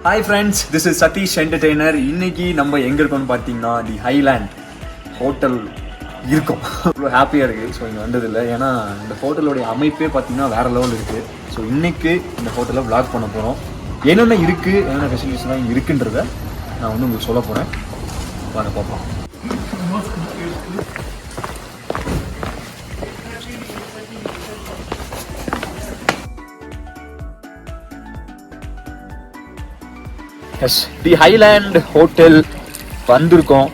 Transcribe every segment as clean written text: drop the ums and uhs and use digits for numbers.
Hi friends, this is Satish entertainer. இன்னைக்கு நம்ம எங்கே இருக்கோம்னு பார்த்தீங்கன்னா தி ஹைலேண்ட் ஹோட்டல் இருக்கோம். இவ்வளோ ஹாப்பியாக இருக்குது. ஸோ இங்கே வந்ததில்லை, ஏன்னா இந்த ஹோட்டலோடைய அமைப்பே பார்த்தீங்கன்னா வேறு லெவல் இருக்குது. ஸோ இன்றைக்கி இந்த ஹோட்டலில் விளாக் பண்ண போகிறோம். என்னென்ன இருக்குது, என்னென்ன ஃபெசிலிட்டிஸ்லாம் இருக்குன்றத நான் வந்து உங்களுக்கு சொல்ல போகிறேன். வாங்க பார்ப்போம். எஸ், தி ஹைலேண்ட் ஹோட்டல் வந்திருக்கோம்.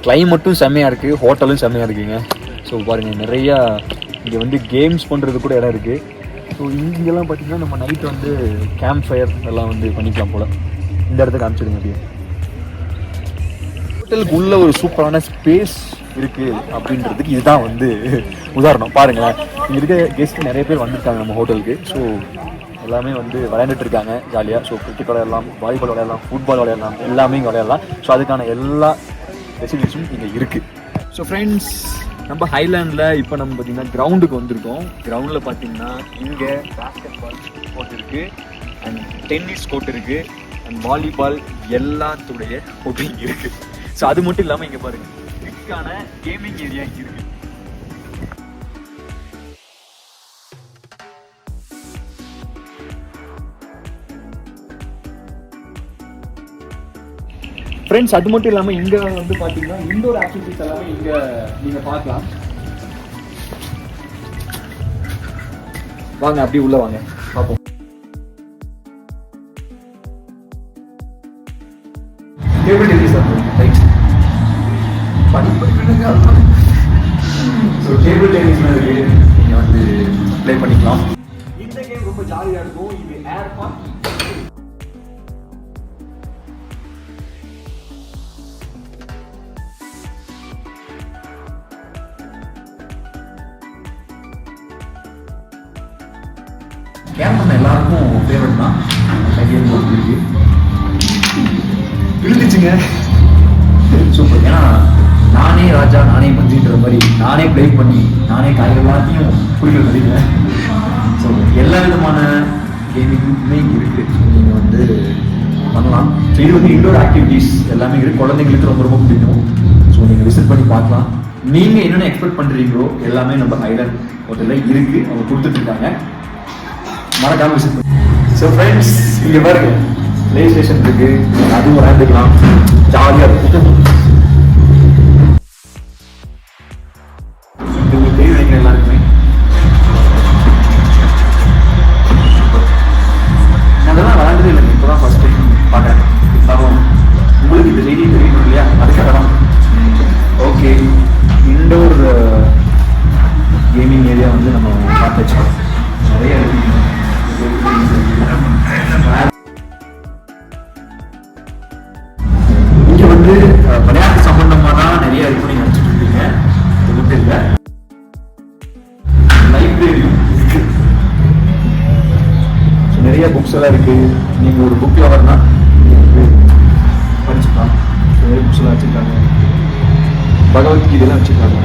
கிளைமேட்டும் செம்மையாக இருக்குது, ஹோட்டலும் செம்மையாக இருக்குங்க. ஸோ பாருங்கள், நிறையா இங்கே வந்து கேம்ஸ் பண்ணுறது கூட இடம் இருக்குது. ஸோ இங்கெல்லாம் பார்த்தீங்கன்னா நம்ம நைட் வந்து கேம்ப் ஃபயர் எல்லாம் வந்து பண்ணிக்கலாம் போல். இந்த இடத்த காமிச்சிடுங்க. அப்படியே ஹோட்டலுக்கு உள்ள ஒரு சூப்பரான ஸ்பேஸ் இருக்குது அப்படின்றதுக்கு இதுதான் வந்து உதாரணம். பாருங்களேன், இங்கே இருக்க கெஸ்ட் நிறைய பேர் வந்திருக்காங்க நம்ம ஹோட்டலுக்கு. ஸோ எல்லாமே வந்து விளையாண்டுட்டு இருக்காங்க ஜாலியாக. ஸோ கிரிக்கெட் விளையாடலாம், வாலிபால் விளையாடலாம், ஃபுட்பால் விளையாடலாம், எல்லாமே இங்கே விளையாடலாம். ஸோ அதுக்கான எல்லா ஃபெசிலிட்டிஸும் இங்கே இருக்குது. ஸோ ஃப்ரெண்ட்ஸ், நம்ம ஹைலேண்டில் இப்போ நம்ம பார்த்திங்கன்னா கிரவுண்டுக்கு வந்திருக்கோம். கிரவுண்டில் பார்த்திங்கன்னா இங்கே பேஸ்கெட் பால் கோர்ட் இருக்குது, அண்ட் டென்னிஸ் கோர்ட் இருக்குது, அண்ட் வாலிபால் எல்லாத்துடைய கோர்ட்டும் இருக்குது. ஸோ அது மட்டும் இல்லாமல் இங்கே பாருங்கள், இதுக்கான கேமிங் ஏரியா இங்கே இருக்குது. ஃப்ரெண்ட்ஸ், அது மட்டும் இல்லாமல் இங்கே வந்து பார்த்தீங்கன்னா இண்டோர் ஆக்டிவிட்டிஸ் எல்லாமே இங்கே நீங்கள் பார்க்கலாம். வாங்க, அப்படி உள்ள வாங்க, பார்ப்போம். Table tennis right, so table tennis நீங்கள் வந்து ப்ளே பண்ணிக்கலாம். இந்த கேம் ரொம்ப ஜாலியாக இருக்கும். இது ஏர் பார்க். கேம் பண்ண எல்லாருக்கும் ஃபேவரட் தான். கேம் இருக்கு, விழுந்துச்சுங்க. சூப்பர். ஏன்னா நானே ராஜா நானே மந்திரின்ற மாதிரி நானே ப்ளே பண்ணி நானே காய்கள் எல்லாத்தையும் குடிக்கிற முடியல. ஸோ எல்லா விதமான கேமிங்குமே இங்கே இருக்குது. ஸோ நீங்கள் வந்து பண்ணலாம். ஸோ இது வந்து இண்டோர் ஆக்டிவிட்டீஸ் எல்லாமே இருக்குது. குழந்தைங்களுக்கு ரொம்ப ரொம்ப பிடிக்கும். ஸோ நீங்கள் விசிட் பண்ணி பார்க்கலாம். நீங்கள் என்னென்ன எக்ஸ்பெக்ட் பண்ணுறீங்களோ எல்லாமே நம்ம ஹைலேண்ட் ஹோட்டலில் இருக்குது, அவங்க கொடுத்துட்ருக்காங்க. மறக்காம விசிட் பண்ணி. ஸோ ஃப்ரெண்ட்ஸ், இங்கே பாருங்க, பிளே ஸ்டேஷன் இருக்கு, அதுவும் விளையாண்டுக்கலாம், ஜாலியாக இருக்கும். உங்களுக்கு தெரியும் நினைக்கிறேன் எல்லாருக்குமே. அதெல்லாம் விளையாண்டதே இல்லைங்க, இப்போ தான் ஃபர்ஸ்ட் டைம் பார்க்குறேன். இருந்தாலும் உங்களுக்கு இந்த செய்தி தெரியணும் இல்லையா, அதுக்காக தான். ஓகே, இண்டோர் கேமிங் ஏரியா வந்து நம்ம பார்த்து வச்சுக்கோம். நிறைய இருக்கு. இங்க வந்து விளையாட்டு சம்பந்தமா தான் நிறைய இருக்குன்னு நீங்க நினைச்சிட்டு இருக்கீங்க. அது மட்டும் இல்ல, லைப்ரரியும் இருக்கு. நிறைய புக்ஸ் எல்லாம் இருக்கு. நீங்க ஒரு புக் லவர்னா படிச்சுக்கலாம். நிறைய புக்ஸ் எல்லாம் வச்சிருக்காங்க. பகவத்கீதை எல்லாம் வச்சிருக்காங்க.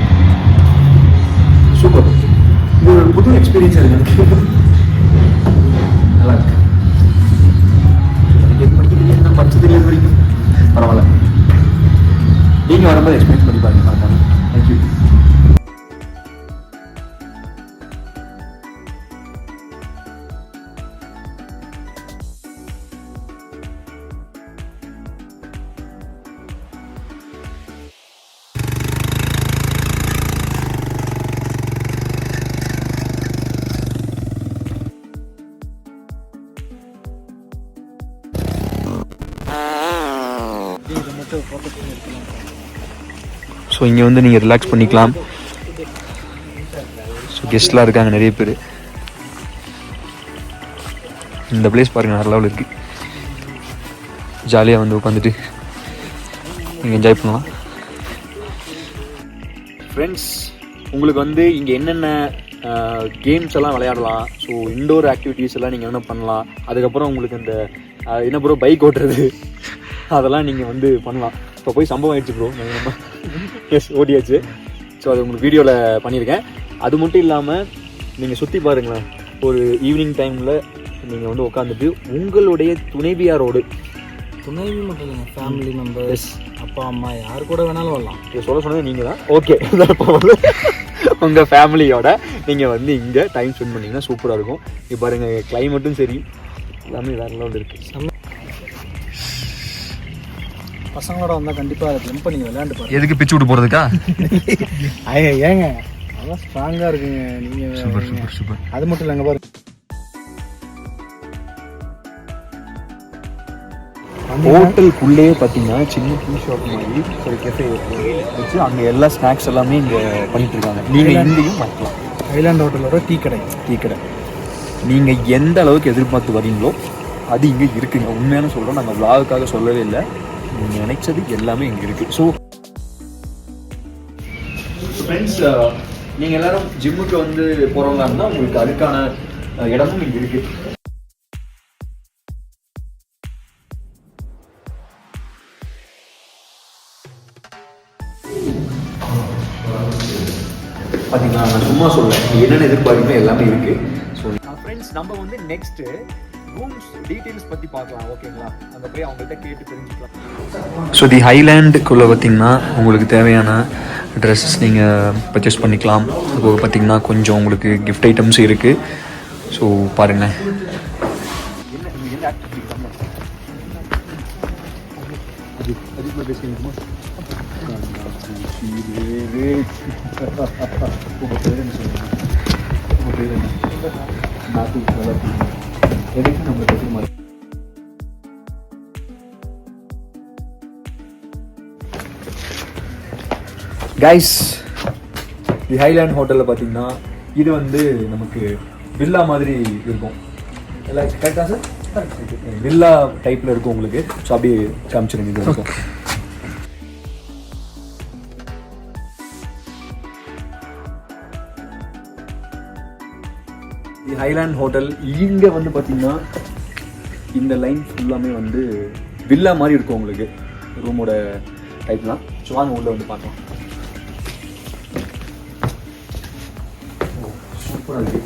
சூப்பர். இது ஒரு புது எக்ஸ்பீரியன்ஸ் இருக்கு. நல்லா இருக்கு. படிச்சது இல்லை வரைக்கும் பரவாயில்ல. நீங்கள் வரும்போது எக்ஸ்பீரியன்ஸ் பண்ணி பாருங்க. மறக்காம. தேங்க்யூ. ஸோ இங்கே வந்து நீங்கள் ரிலாக்ஸ் பண்ணிக்கலாம். ஸோ கெஸ்ட்லாம் இருக்காங்க நிறைய பேர். இந்த பிளேஸ் பாருங்கள், வேறு லெவலில் இருக்குது. ஜாலியாக வந்து உட்காந்துட்டு நீங்கள் என்ஜாய் பண்ணலாம். ஃப்ரெண்ட்ஸ், உங்களுக்கு வந்து இங்கே என்னென்ன கேம்ஸ் எல்லாம் விளையாடலாம், ஸோ இண்டோர் ஆக்டிவிட்டீஸ் எல்லாம் நீங்கள் என்ன பண்ணலாம். அதுக்கப்புறம் உங்களுக்கு இந்த என்ன ப்ரோ பைக் ஓட்டுறது அதெல்லாம் நீங்கள் வந்து பண்ணலாம். இப்போ போய் சம்பவம் ஆயிடுச்சு ப்ரோ, நம்ம எஸ் ஓடியாச்சு. ஸோ அது உங்களுக்கு வீடியோவில் பண்ணியிருக்கேன். அது மட்டும் இல்லாமல் நீங்கள் சுற்றி பாருங்களேன். ஒரு ஈவினிங் டைமில் நீங்கள் வந்து உட்காந்துட்டு உங்களுடைய துணைவியாரோடு, துணைவி மட்டும் இல்லைங்க, ஃபேமிலி மெம்பர்ஸ், அப்பா அம்மா யார் கூட வேணாலும் வரலாம். சொல்ல சொன்னது நீங்கள் தான். ஓகே, இப்போ வந்து உங்கள் ஃபேமிலியோட நீங்கள் வந்து இங்கே டைம் ஸ்பெண்ட் பண்ணிங்கன்னா சூப்பராக இருக்கும். இப்போ பாருங்கள், கிளைமேட்டும் சரி எல்லாமே வேறு லெவலில் இருக்குது. பசங்களோட வந்தால் கண்டிப்பாக அதை ஜம்ப் பண்ணி விளையாண்டு பாருங்க. எதுக்கு பிச்சு விட்டு போகிறதுக்கா? ஏங்க அதெல்லாம் ஸ்ட்ராங்காக இருக்குங்க. நீங்கள் சூப்பர் சூப்பர் சூப்பர். அது மட்டும் இல்லைங்க பாருங்க, ஹோட்டலுக்குள்ளேயே பார்த்தீங்கன்னா சின்ன டீ ஷாப் மாதிரி ஒரு கெஃபே வச்சு அங்கே எல்லா ஸ்நாக்ஸ் எல்லாமே இங்கே பண்ணிட்டு இருக்காங்க. நீங்கள் இங்கேயும் பார்க்கலாம். ஐலாண்ட் ஹோட்டலோட டீ கடை. நீங்கள் எந்த அளவுக்கு எதிர்பார்த்து வரீங்களோ அது இங்கே இருக்குங்க. உண்மையான சொல்கிறோம், நாங்கள் விளாகுக்காக சொல்லவே இல்லை. நீங்கள் நினைச்சது எல்லாமே இங்கே இருக்குது. ஸோ ஃப்ரெண்ட்ஸ், நீங்கள் எல்லாரும் ஜிம்முக்கு வந்து போகிறவங்களா இருந்தால் உங்களுக்கு அதுக்கான இடமும் இங்கே இருக்குது. பார்த்தீங்களா, நான் சும்மா சொல்லேன், என்னென்ன எதிர்பார்க்குமே எல்லாமே இருக்குது. ஸோ ஃப்ரெண்ட்ஸ், நம்ம வந்து நெக்ஸ்ட்டு ரூம்ஸ் டீட்டெயில்ஸ் பற்றி பார்க்கலாம். ஓகேங்களா, அங்கே போய் அவங்கள்ட்ட கேட்டு தெரிஞ்சுக்கலாம். ஸோ தி ஹைலேண்டுக்குள்ளே பார்த்தீங்கன்னா உங்களுக்கு தேவையான ட்ரெஸ்ஸஸ் நீங்கள் பர்ச்சேஸ் பண்ணிக்கலாம். அதுபோக பார்த்தீங்கன்னா கொஞ்சம் உங்களுக்கு கிஃப்ட் ஐட்டம்ஸ் இருக்குது. ஸோ பாருங்கள். கைஸ், தி ஹைலேண்ட் ஹோட்டலில் பார்த்தீங்கன்னா இது வந்து நமக்கு வில்லா மாதிரி இருக்கும். எல்லாம் கரெக்டாக சார்? வில்லா டைப்பில் இருக்கும் உங்களுக்கு. ஸோ அப்படியே காமிச்சிருங்க. இது இருக்கும். தி ஹைலேண்ட் ஹோட்டல் இங்கே வந்து பார்த்தீங்கன்னா இந்த லைன் ஃபுல்லாமே வந்து வில்லா மாதிரி இருக்கும் உங்களுக்கு, ரூமோட டைப்லாம். ஸோ வாங்க உள்ள வந்து பார்க்கலாம். சூப்பராக இருக்கு.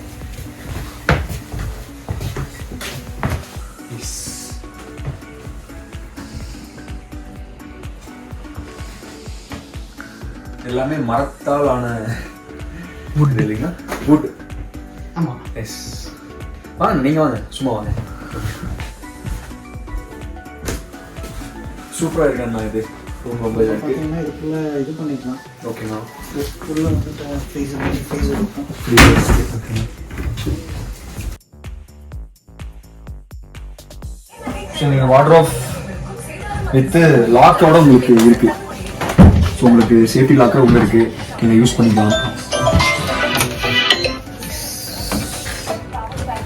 எல்லாமே மரத்தால் ஆன வுட் இல்லைங்களா? வுட். ஆமாம். எஸ். வாங்க, நீங்கள் வாங்க, சும்மா வாங்க. சூப்பராக இருக்கேண்ணா. இது ரொம்ப பார்த்தீங்கன்னா இதுக்குள்ளே இது பண்ணிக்கலாம். ஓகேண்ணா. உள்ளே வந்துட்டு ஃப்ரீசர் இருக்கும். ஸோ நீங்கள் வார்ட்ரோப் வித்து லாக்கோட உங்களுக்கு இருக்குது. ஸோ உங்களுக்கு சேஃப்டி லாக்கர் உள்ள இருக்குது, நீங்கள் யூஸ் பண்ணிக்கலாம்.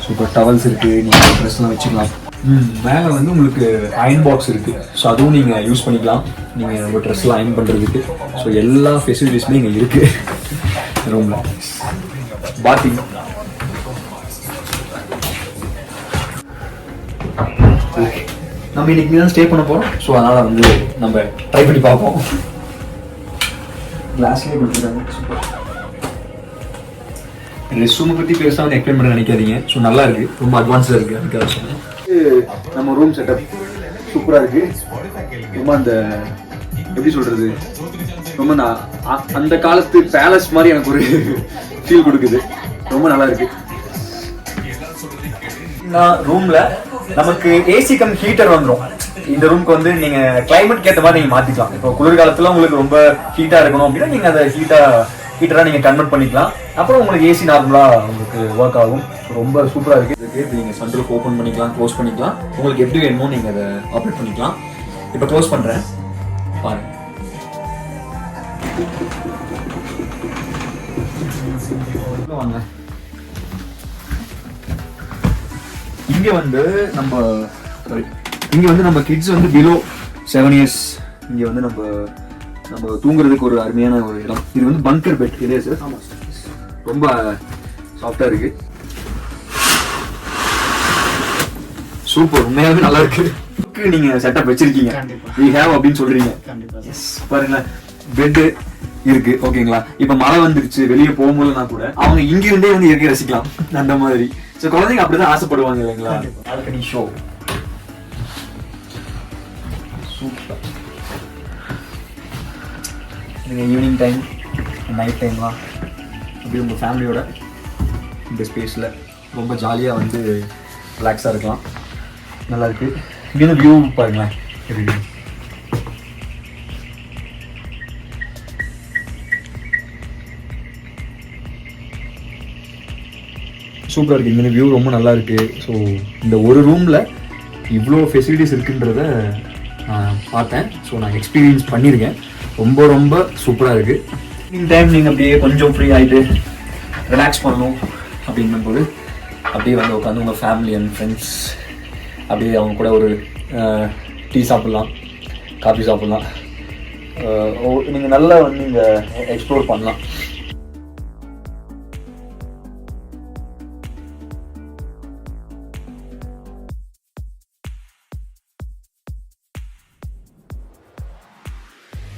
சூப்பர் டவல்ஸ் இருக்குது, நீங்கள் ட்ரெஸ்லாம் வச்சுக்கலாம். மேலே வந்து உங்களுக்கு அயன் பாக்ஸ் இருக்குது. ஸோ அதுவும் நீங்கள் யூஸ் பண்ணிக்கலாம், நீங்கள் உங்கள் ட்ரெஸ்லாம் அயன் பண்ணுறதுக்கு. ஸோ எல்லா ஃபெசிலிட்டிஸுமே இங்கே இருக்குது ரூமில். பாத்திங், நம்ம இன்னைக்கு தான் ஸ்டே பண்ண போகிறோம். ஸோ அதனால் வந்து நம்ம ட்ரை பண்ணி பார்ப்போம். கிளாஸ்லேயே கொடுத்துருக்காங்க. சூப்பர். ரெஸ்ட் ரூமை பற்றி பெருசாக வந்து எக்ஸ்பிளைன் பண்ண நினைக்காதீங்க. ஸோ நல்லா இருக்குது, ரொம்ப அட்வான்ஸாக இருக்குது. அதுக்காக சொன்னேன். நம்ம ரூம் செட்டப் சூப்பராக இருக்குது. ரொம்ப அந்த எப்படி சொல்கிறது, ரொம்ப அந்த காலத்து பேலஸ் மாதிரி எனக்கு ஒரு ஃபீல் கொடுக்குது. ரொம்ப நல்லா இருக்குது. ரூமில் நமக்கு ஏசி கம் ஹீட்டர் வந்துடும். இந்த ரூமுக்கு வந்து நீங்க கிளைமேட் ஏற்ற மாதிரி நீங்க மாத்திக்கலாம். இப்போ குளிர்காலத்துல உங்களுக்கு ரொம்ப ஹீட்டா இருக்கணும் அப்படின்னா நீங்க அதை ஹீட்டரா நீங்க கன்வெர்ட் பண்ணிக்கலாம். அப்புறம் உங்களுக்கு ஏசி நார்மலா உங்களுக்கு ஒர்க் ஆகும். ரொம்ப சூப்பரா இருக்கு. நீங்க சன்ரூஃப் ஓப்பன் பண்ணிக்கலாம், க்ளோஸ் பண்ணிக்கலாம். உங்களுக்கு எப்படி வேணுமோ நீங்க அதை ஆப்ரேட் பண்ணிக்கலாம். இப்போ க்ளோஸ் பண்றேன், பாருங்க. வாங்க. இங்க வந்து நம்ம கிட்ஸ் வந்து பிலோ 7 years இங்க வந்து நம்ம தூங்குறதுக்கு ஒரு அருமையான ஒரு இடம். இது வந்து பங்கர் பெட் இல்லையா சார்? ஆமாம் சார். ரொம்ப சாஃப்டா இருக்கு. சூப்பர், உண்மையாவே நல்லா இருக்கு. நீங்க செட்டப் வச்சிருக்கீங்க, வி ஹேவ் அப்படின்னு சொல்றீங்க. கண்டிப்பா. எஸ், பாருங்க பெட் இருக்கு. ஓகேங்களா, இப்ப மழை வந்துருச்சு வெளியே போகும்போதுனா கூட அவங்க இங்க இருந்தே வந்து இயற்கை ரசிக்கலாம் அந்த மாதிரி. சோ குழந்தைங்க அப்படிதான் ஆசைப்படுவாங்க இல்லைங்களா. Balcony show super. நீங்கள் ஈவினிங் டைம் நைட் டைம்லாம் அப்படி உங்கள் ஃபேமிலியோட இந்த ஸ்பேஸில் ரொம்ப ஜாலியாக வந்து ரிலாக்ஸாக இருக்கலாம். நல்லாயிருக்கு. இங்கேருந்து வியூ பாருங்களேன் எப்படி சூப்பராக இருக்குது. இங்கே வியூ ரொம்ப நல்லா இருக்குது. ஸோ இந்த ஒரு ரூமில் இவ்வளோ ஃபெசிலிட்டிஸ் இருக்குன்றத நான் பார்த்தேன். ஸோ நான் எக்ஸ்பீரியன்ஸ் பண்ணியிருக்கேன். ரொம்ப ரொம்ப சூப்பராக இருக்குது. இந்த டைம் நீங்கள் அப்படியே கொஞ்சம் ஃப்ரீ ஆகிட்டு ரிலாக்ஸ் பண்ணணும் அப்படிங்கும்போது அப்படியே வந்து உட்காந்து உங்கள் ஃபேமிலி அண்ட் ஃப்ரெண்ட்ஸ் அப்படியே அவங்க கூட ஒரு டீ சாப்பிட்லாம், காஃபி சாப்பிட்லாம். நீங்கள் நல்லா வந்து இங்கே எக்ஸ்ப்ளோர் பண்ணலாம்.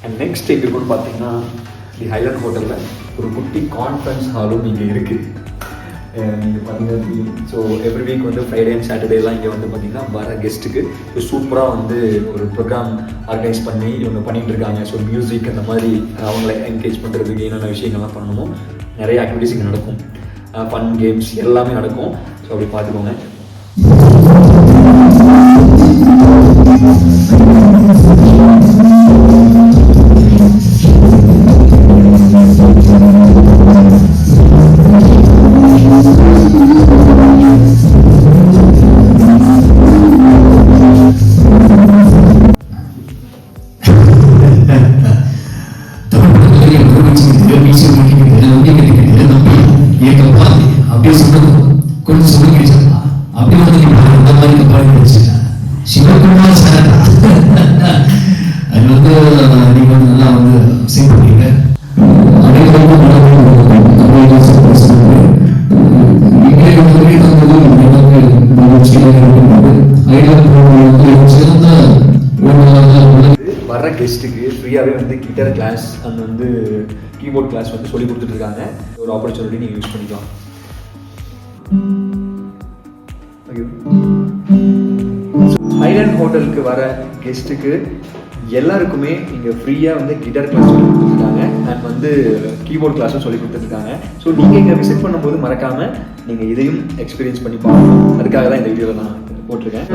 அண்ட் நெக்ஸ்ட் எங்கே இருக்குன்னு பார்த்தீங்கன்னா தி ஹைலாண்ட் ஹோட்டலில் ஒரு குட்டி கான்ஃபரன்ஸ் ஹாலும் இங்கே இருக்குது. நீங்கள் பார்த்தீங்கன்னா ஸோ எவ்ரி வீக் வந்து ஃப்ரைடே அண்ட் சாட்டர்டேலாம் இங்கே வந்து பார்த்தீங்கன்னா வர கெஸ்ட்டுக்கு சூப்பராக வந்து ஒரு ப்ரோக்ராம் ஆர்கனைஸ் பண்ணி இவங்க பண்ணிகிட்டு இருக்காங்க. ஸோ மியூசிக் அந்த மாதிரி அவங்கள என்கரேஜ் பண்ணுறதுக்கு என்னென்ன விஷயங்கள்லாம் பண்ணணுமோ நிறைய ஆக்டிவிட்டிஸ் இங்கே நடக்கும். ஃபன் கேம்ஸ் எல்லாமே நடக்கும். ஸோ அப்படி பார்த்துக்கோங்க. சிவகுமார் சார் அது வந்து நீங்க வந்து நல்லா வந்து சிங் பண்ணீங்க. வர்ற கெஸ்ட்டுக்கு ஃப்ரீயாகவே வந்து கிட்டார் கிளாஸ் அண்ட் வந்து கீபோர்ட் கிளாஸ் வந்து சொல்லி கொடுத்துட்டு இருக்காங்க. ஒரு ஆப்பர்ச்சுனிட்டி நீங்கள் யூஸ் பண்ணிக்கலாம். ஹைலாண்ட் ஹோட்டலுக்கு வர கெஸ்ட்டுக்கு எல்லாருக்குமே இங்கே ஃப்ரீயாக வந்து கிட்டார் கிளாஸ் சொல்லி கொடுத்துருக்காங்க அண்ட் வந்து கீபோர்ட் கிளாஸும் சொல்லி கொடுத்துருக்காங்க. ஸோ நீங்கள் இங்கே விசிட் பண்ணும்போது மறக்காமல் நீங்கள் இதையும் எக்ஸ்பீரியன்ஸ் பண்ணி பார்க்கணும். அதுக்காக தான் இந்த வீடியோவில் நான் போட்டிருக்கேன்.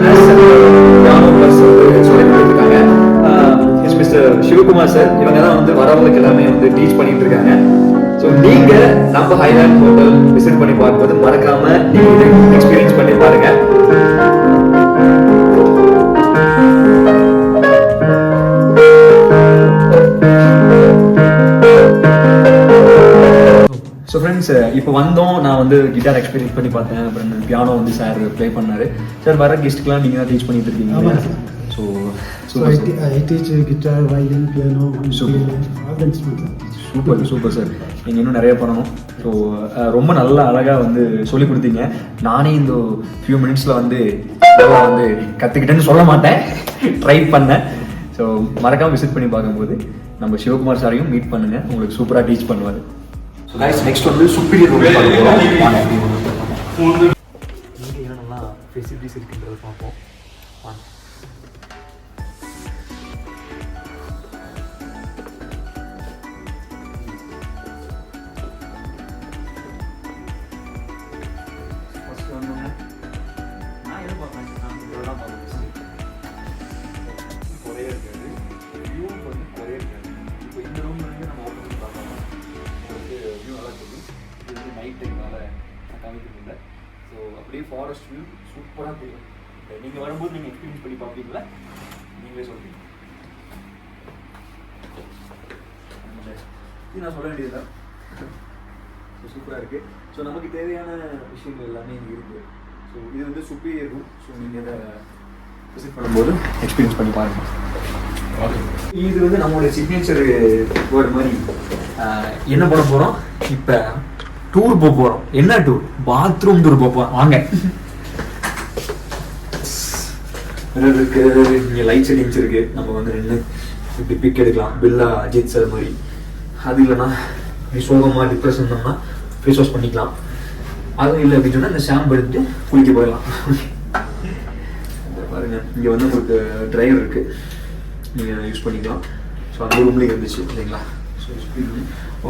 சொல்லி கொடுத்துருக்காங்க மிஸ்டர் சிவகுமார் சார். இவங்க தான் வந்து வரவங்களுக்கு எல்லாமே வந்து டீச் பண்ணிட்டு இருக்காங்க. ஸோ நீங்கள் நம்ம ஹைலாண்ட் ஹோட்டல் விசிட் பண்ணி பார்க்கும்போது மறக்காமல் நீங்கள் இதை எக்ஸ்பீரியன்ஸ் பண்ணி பாருங்கள். ஸோ ஃப்ரெண்ட்ஸ் இப்போ வந்தோம். நான் வந்து கிட்டார் எக்ஸ்பீரியன்ஸ் பண்ணி பார்த்தேன். அப்புறம் பியானோ வந்து சார் ப்ளே பண்ணார். சார் வர கெஸ்ட்டுக்கெலாம் நீங்கள் தான் டீச் பண்ணிட்டு இருக்கீங்க. So I teach guitar, violin, piano, super super sir. நீங்கள் இன்னும் நிறைய பண்ணணும். ஸோ ரொம்ப நல்லா அழகாக வந்து சொல்லி கொடுத்தீங்க. நானே இந்த ஃபியூ மினிட்ஸில் வந்து இதெல்லாம் வந்து கற்றுக்கிட்டேன்னு சொல்ல மாட்டேன், ட்ரை பண்ணேன். ஸோ மறக்காமல் விசிட் பண்ணி பார்க்கும்போது நம்ம சிவகுமார் சாரையும் மீட் பண்ணுங்கள். உங்களுக்கு சூப்பராக டீச் பண்ணுவார். ஸோ கைஸ் நெக்ஸ்ட் வந்து சுப்பீரியர் ரூம் பார்க்க போகிறோம். இங்கே என்னென்னலாம் ஃபெசிலிட்டிஸ் இருக்குன்றதை பார்ப்போம். அப்படியே ஃபாரஸ்ட் வியூ சூப்பராக தெரியும். நீங்கள் வரும்போது நீங்கள் எக்ஸ்பீரியன்ஸ் பண்ணி பார்ப்பீங்களா, நீங்களே சொல்றீங்க. இது நான் சொல்ல வேண்டியதுதான். சூப்பராக இருக்குது. ஸோ நமக்கு தேவையான விஷயங்கள் எல்லாமே இங்கே இருக்குது. ஸோ இது வந்து சுப்பீரியர் ரூம். ஸோ நீங்கள் இதை விசிட் பண்ணும்போது எக்ஸ்பீரியன்ஸ் பண்ணி பாருங்கள். இது வந்து நம்மளுடைய சிக்னேச்சர் வேர்டு மாதிரி என்ன பண்ண போகிறோம், இப்போ டூர் போக போகிறோம். என்ன டூர்? பாத்ரூம் டூர் போக போகிறோம். வாங்க. இருக்கு இங்கே லைட் செட்டிங்ஸ் இருக்குது. நம்ம வந்து நின்று இப்படி பிக் எடுக்கலாம். பில்லா அஜித் சார் மாதிரி அது இல்லைன்னா சோகமாக டிப்ரெஷன் இருந்தோம்னா ஃபேஸ் வாஷ் பண்ணிக்கலாம். அதுவும் இல்லை அப்படின்னு சொன்னால் இந்த ஷாம்பு எடுத்துட்டு குளிக்க போயிடலாம். பாருங்கள், இங்கே வந்து உங்களுக்கு ட்ரையர் இருக்குது, நீங்கள் யூஸ் பண்ணிக்கலாம். ஸோ அந்த ரூம்லேயே இருந்துச்சு இல்லைங்களா. ஸோ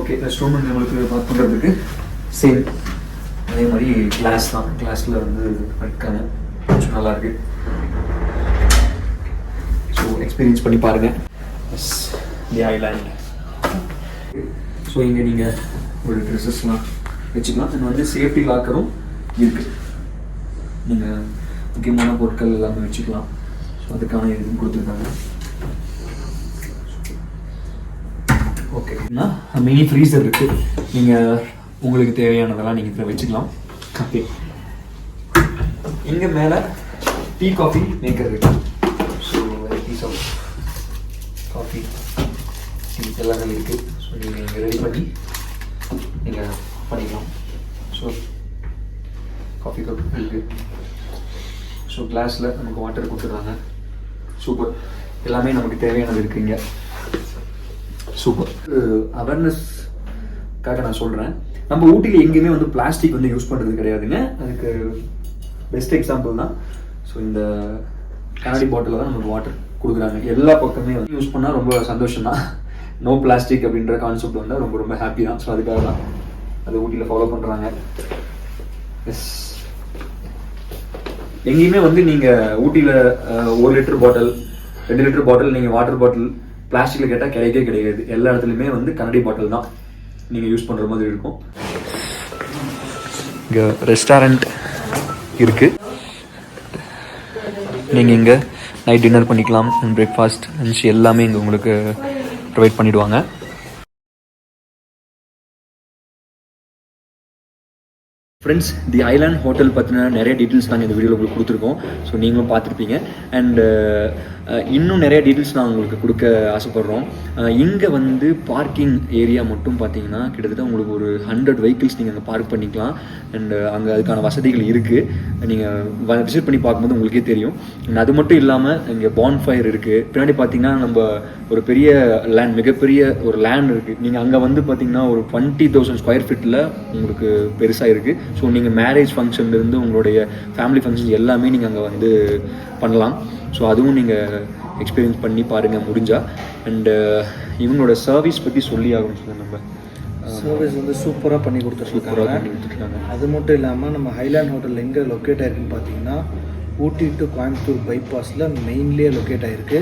ஓகே, ரெஸ்ட் ரூம் உங்களுக்கு பார்க் பண்ணுறதுக்கு சேம் அதே மாதிரி கிளாஸ் தான். கிளாஸில் வந்து பண்ணியிருக்காங்க, கொஞ்சம் நல்லாயிருக்கு. ஸோ எக்ஸ்பீரியன்ஸ் பண்ணி பாருங்கள். எஸ், தி ஐலாண்ட். ஸோ இங்கே நீங்கள் ஒரு ட்ரெஸ்ஸஸ்லாம் வச்சுக்கலாம். இது வந்து சேஃப்டி லாக்கரும் இருக்குது, நீங்கள் முக்கியமான பொருட்கள் எல்லாமே வச்சுக்கலாம். ஸோ அதுக்கான இதுவும் கொடுத்துருக்காங்க. ஓகேண்ணா, மினி ஃப்ரீசர் இருக்குது, நீங்கள் உங்களுக்கு தேவையானதெல்லாம் நீங்கள் இதில் வச்சுக்கலாம். ஓகே, இங்கே மேலே டீ காஃபி மேக்கர் இருக்குது. So varieties of coffee tea எல்லாமே இருக்குது. ஸோ நீங்கள் இங்கே ரெடி பண்ணி நீங்கள் பண்ணிக்கலாம். ஸோ காஃபி கப் இருக்குது. ஸோ கிளாஸில் நமக்கு வாட்டர் கொடுத்துருக்காங்க. சூப்பர், எல்லாமே நமக்கு தேவையானது இருக்குங்க. சூப்பர். அவேர்னஸ்க்காக நான் சொல்கிறேன், நம்ம ஊட்டியில் எங்கேயுமே வந்து பிளாஸ்டிக் வந்து யூஸ் பண்ணுறது கிடையாதுங்க. அதுக்கு பெஸ்ட் எக்ஸாம்பிள் தான். ஸோ இந்த கண்ணாடி பாட்டிலில் தான் நமக்கு வாட்டர் கொடுக்குறாங்க. எல்லா பக்கமே வந்து யூஸ் பண்ணால் ரொம்ப சந்தோஷம் தான். நோ பிளாஸ்டிக் அப்படின்ற கான்செப்ட் வந்து ரொம்ப ரொம்ப ஹாப்பி தான். ஸோ அதுக்காக தான் அது ஊட்டியில் ஃபாலோ பண்ணுறாங்க. எஸ், எங்கேயுமே வந்து நீங்கள் ஊட்டியில் 1 லிட்டர் பாட்டில் 2 லிட்டர் பாட்டில் நீங்கள் வாட்டர் பாட்டில் பிளாஸ்டிக்கில் கேட்டால் கிடைக்கவே கிடையாது. எல்லா இடத்துலையுமே வந்து கண்ணாடி பாட்டில் தான் நீங்கள் யூஸ் பண்ணுற மாதிரி இருக்கும். இங்கே ரெஸ்டாரண்ட் இருக்குது, நீங்கள் இங்கே நைட் டின்னர் பண்ணிக்கலாம். பிரேக்ஃபாஸ்ட், லன்ச் எல்லாமே இங்கே உங்களுக்கு ப்ரொவைட் பண்ணிவிடுவாங்க. ஃப்ரெண்ட்ஸ், தி ஐலாண்ட் ஹோட்டல் பற்றின நிறைய டீட்டெயில்ஸ் நாங்கள் இந்த வீடியோவில் உங்களுக்கு கொடுத்துருக்கோம். ஸோ நீங்களும் பார்த்துருப்பீங்க. அண்டு இன்னும் நிறைய டீட்டெயில்ஸ் நான் உங்களுக்கு கொடுக்க ஆசைப்பட்றோம். இங்கே வந்து பார்க்கிங் ஏரியா மட்டும் பார்த்தீங்கன்னா கிட்டத்தட்ட உங்களுக்கு ஒரு 100 வெஹிக்கிள்ஸ் நீங்கள் அங்கே பார்க் பண்ணிக்கலாம். அண்டு அங்கே அதுக்கான வசதிகள் இருக்குது. நீங்கள் விசிட் பண்ணி பார்க்கும்போது உங்களுக்கே தெரியும். அண்ட் அது மட்டும் இல்லாமல் இங்கே பான்ஃபயர் இருக்குது. பின்னாடி பார்த்தீங்கன்னா நம்ம ஒரு பெரிய லேண்ட், மிகப்பெரிய ஒரு லேண்ட் இருக்குது. நீங்கள் அங்கே வந்து பார்த்தீங்கன்னா ஒரு 20,000 ஸ்கொயர் ஃபீட்டில் உங்களுக்கு பெருசாக இருக்குது. ஸோ நீங்கள் மேரேஜ் ஃபங்க்ஷன்லேருந்து உங்களுடைய ஃபேமிலி ஃபங்க்ஷன்ஸ் எல்லாமே நீங்கள் அங்கே வந்து பண்ணலாம். ஸோ அதுவும் நீங்கள் எக்ஸ்பீரியன்ஸ் பண்ணி பாருங்கள் முடிஞ்சால். அண்டு இவங்களோட சர்வீஸ் பற்றி சொல்லி ஆகணும். நம்ம சர்வீஸ் வந்து சூப்பராக பண்ணி கொடுத்துருக்காங்க. அது மட்டும் இல்லாமல் நம்ம ஹைலாண்ட் ஹோட்டல் எங்கே லொக்கேட் ஆகிருக்குன்னு பார்த்தீங்கன்னா ஊட்டி டு கோயம்புத்தூர் பைபாஸில் மெயின்லேயே லொக்கேட் ஆகிருக்கு.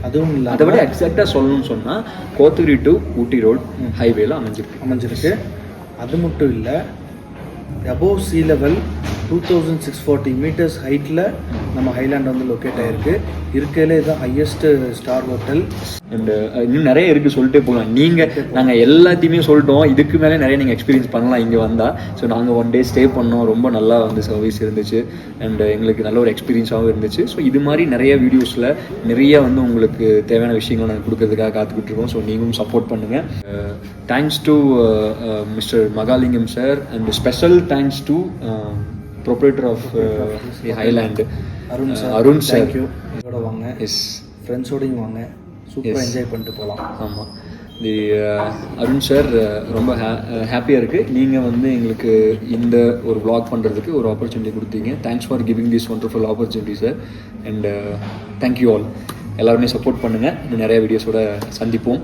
அதுவும் இல்லை, அதை விட எக்ஸாக்டாக சொல்லணும்னு சொன்னால் கோத்தகிரி டு ஊட்டி ரோட் ஹைவேல அமைஞ்சிருக்கு. அது மட்டும் இல்லை, அபோவ் சீ லெவல் 2640 மீட்டர்ஸ் ஹைட்டில் நம்ம ஹைலாண்ட் வந்து லொக்கேட் ஆகிருக்கு. இருக்கையிலே இதுதான் ஹையஸ்ட் ஸ்டார் ஹோட்டல். அண்ட் இன்னும் நிறைய இருக்குது, சொல்லிட்டே போகலாம். நாங்கள் எல்லாத்தையுமே சொல்லிட்டோம். இதுக்கு மேலே நிறைய நீங்கள் எக்ஸ்பீரியன்ஸ் பண்ணலாம் இங்கே வந்தால். ஸோ நாங்கள் 1 டே ஸ்டே பண்ணோம். ரொம்ப நல்லா வந்து சர்வீஸ் இருந்துச்சு. அண்ட் எங்களுக்கு நல்ல ஒரு எக்ஸ்பீரியன்ஸாகவும் இருந்துச்சு. ஸோ இது மாதிரி நிறைய வீடியோஸில் நிறைய வந்து உங்களுக்கு தேவையான விஷயங்களை நாங்கள் கொடுக்கறதுக்காக காத்துக்கிட்டு இருக்கோம். ஸோ நீங்களும் சப்போர்ட் பண்ணுங்கள். Thanks to mister Mahalingam sir. And special thanks to proprietor of the Highland Arun sir. இதோட வாங்க, எஸ், ஃப்ரெண்ட்ஸோடையும் வாங்க, சூப்பராக என்ஜாய் பண்ணிட்டு போகலாம். ஆமாம், தி அருண் சார் ரொம்ப ஹாப்பியாக இருக்குது. நீங்கள் வந்து எங்களுக்கு இந்த ஒரு vlog பண்ணுறதுக்கு ஒரு ஆப்பர்ச்சுனிட்டி கொடுத்தீங்க. Thanks for giving this wonderful opportunity sir. And thank you all. எல்லாருமே சப்போர்ட் பண்ணுங்கள். இன்னும் நிறைய வீடியோஸோட சந்திப்போம்.